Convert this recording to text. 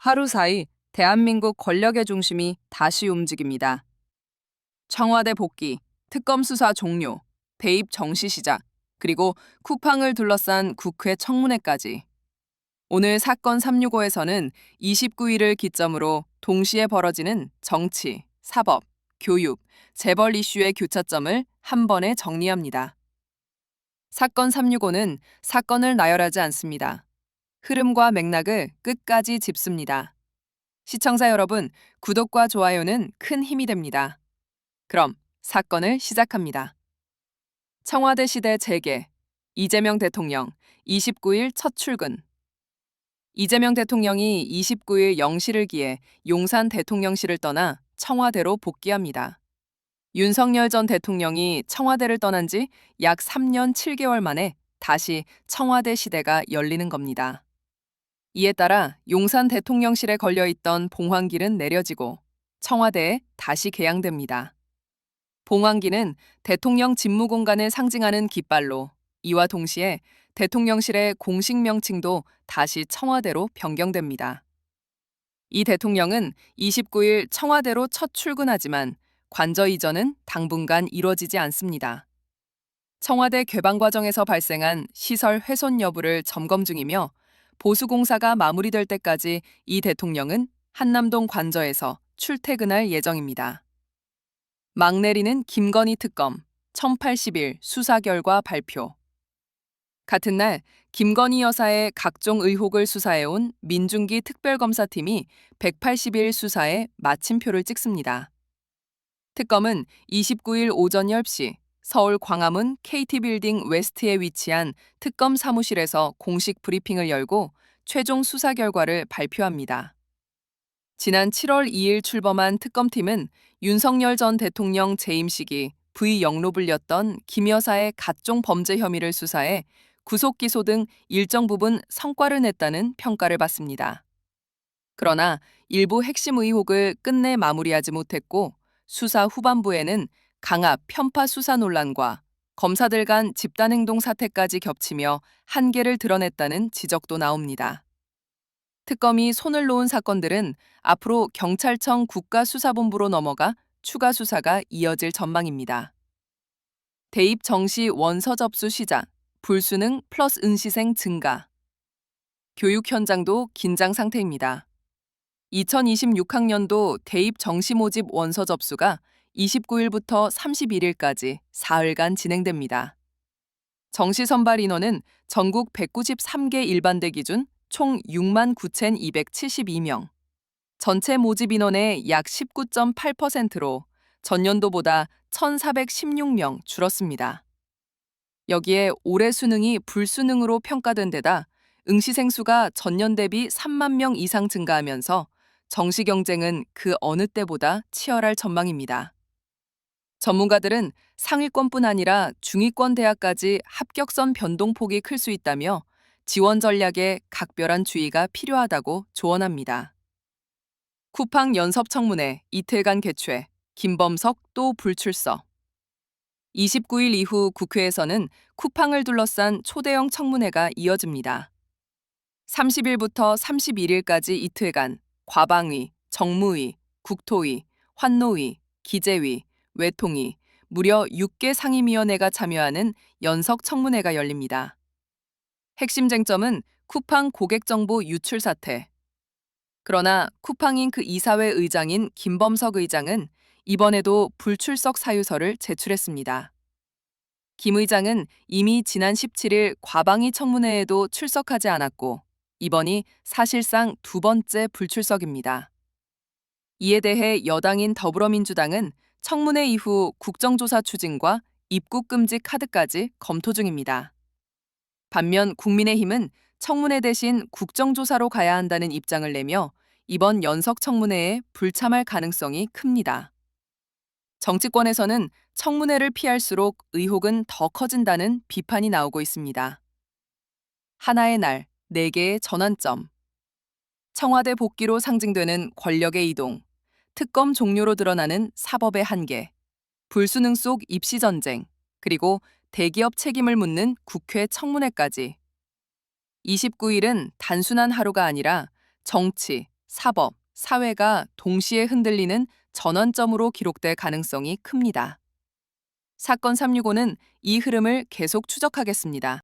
하루 사이 대한민국 권력의 중심이 다시 움직입니다. 청와대 복귀, 특검 수사 종료, 대입 정시 시작, 그리고 쿠팡을 둘러싼 국회 청문회까지. 오늘 사건 365에서는 29일을 기점으로 동시에 벌어지는 정치, 사법, 교육, 재벌 이슈의 교차점을 한 번에 정리합니다. 사건 365는 사건을 나열하지 않습니다. 흐름과 맥락을 끝까지 짚습니다. 시청자 여러분, 구독과 좋아요는 큰 힘이 됩니다. 그럼 사건을 시작합니다. 청와대 시대 재개, 이재명 대통령 29일 첫 출근. 이재명 대통령이 29일 0시를 기해 용산 대통령실을 떠나 청와대로 복귀합니다. 윤석열 전 대통령이 청와대를 떠난 지 약 3년 7개월 만에 다시 청와대 시대가 열리는 겁니다. 이에 따라 용산 대통령실에 걸려있던 봉황길은 내려지고 청와대에 다시 개양됩니다. 봉황기는 대통령 집무 공간을 상징하는 깃발로, 이와 동시에 대통령실의 공식 명칭도 다시 청와대로 변경됩니다. 이 대통령은 29일 청와대로 첫 출근하지만 관저 이전은 당분간 이뤄지지 않습니다. 청와대 개방 과정에서 발생한 시설 훼손 여부를 점검 중이며 보수공사가 마무리될 때까지 이 대통령은 한남동 관저에서 출퇴근할 예정입니다. 막 내리는 김건희 특검 1080일 수사 결과 발표. 같은 날 김건희 여사의 각종 의혹을 수사해온 민중기 특별검사팀이 180일 수사에 마침표를 찍습니다. 특검은 29일 오전 10시 서울 광화문 KT빌딩 웨스트에 위치한 특검 사무실에서 공식 브리핑을 열고 최종 수사 결과를 발표합니다. 지난 7월 2일 출범한 특검팀은 윤석열 전 대통령 재임 시기 V영로 불렸던 김 여사의 각종 범죄 혐의를 수사해 구속 기소 등 일정 부분 성과를 냈다는 평가를 받습니다. 그러나 일부 핵심 의혹을 끝내 마무리하지 못했고 수사 후반부에는 강압 편파 수사 논란과 검사들 간 집단행동 사태까지 겹치며 한계를 드러냈다는 지적도 나옵니다. 특검이 손을 놓은 사건들은 앞으로 경찰청 국가수사본부로 넘어가 추가 수사가 이어질 전망입니다. 대입 정시 원서 접수 시작, 불수능 플러스 응시생 증가. 교육 현장도 긴장 상태입니다. 2026학년도 대입 정시 모집 원서 접수가 29일부터 31일까지 사흘간 진행됩니다. 정시 선발 인원은 전국 193개 일반대 기준 총 69,272명. 전체 모집 인원의 약 19.8%로 전년도보다 1,416명 줄었습니다. 여기에 올해 수능이 불수능으로 평가된 데다 응시생 수가 전년 대비 3만 명 이상 증가하면서 정시 경쟁은 그 어느 때보다 치열할 전망입니다. 전문가들은 상위권뿐 아니라 중위권 대학까지 합격선 변동폭이 클 수 있다며 지원 전략에 각별한 주의가 필요하다고 조언합니다. 쿠팡 연섭청문회 이틀간 개최, 김범석 또 불출석. 29일 이후 국회에서는 쿠팡을 둘러싼 초대형 청문회가 이어집니다. 30일부터 31일까지 이틀간 과방위, 정무위, 국토위, 환노위, 기재위, 외통위, 무려 6개 상임위원회가 참여하는 연석 청문회가 열립니다. 핵심 쟁점은 쿠팡 고객정보 유출 사태. 그러나 쿠팡잉크 이사회 의장인 김범석 의장은 이번에도 불출석 사유서를 제출했습니다. 김 의장은 이미 지난 17일 과방위 청문회에도 출석하지 않았고 이번이 사실상 두 번째 불출석입니다. 이에 대해 여당인 더불어민주당은 청문회 이후 국정조사 추진과 입국 금지 카드까지 검토 중입니다. 반면 국민의힘은 청문회 대신 국정조사로 가야 한다는 입장을 내며 이번 연석 청문회에 불참할 가능성이 큽니다. 정치권에서는 청문회를 피할수록 의혹은 더 커진다는 비판이 나오고 있습니다. 하나의 날, 4개의 전환점. 청와대 복귀로 상징되는 권력의 이동, 특검 종료로 드러나는 사법의 한계, 불수능 속 입시 전쟁, 그리고 대기업 책임을 묻는 국회 청문회까지. 29일은 단순한 하루가 아니라 정치, 사법, 사회가 동시에 흔들리는 전환점으로 기록될 가능성이 큽니다. 사건 365는 이 흐름을 계속 추적하겠습니다.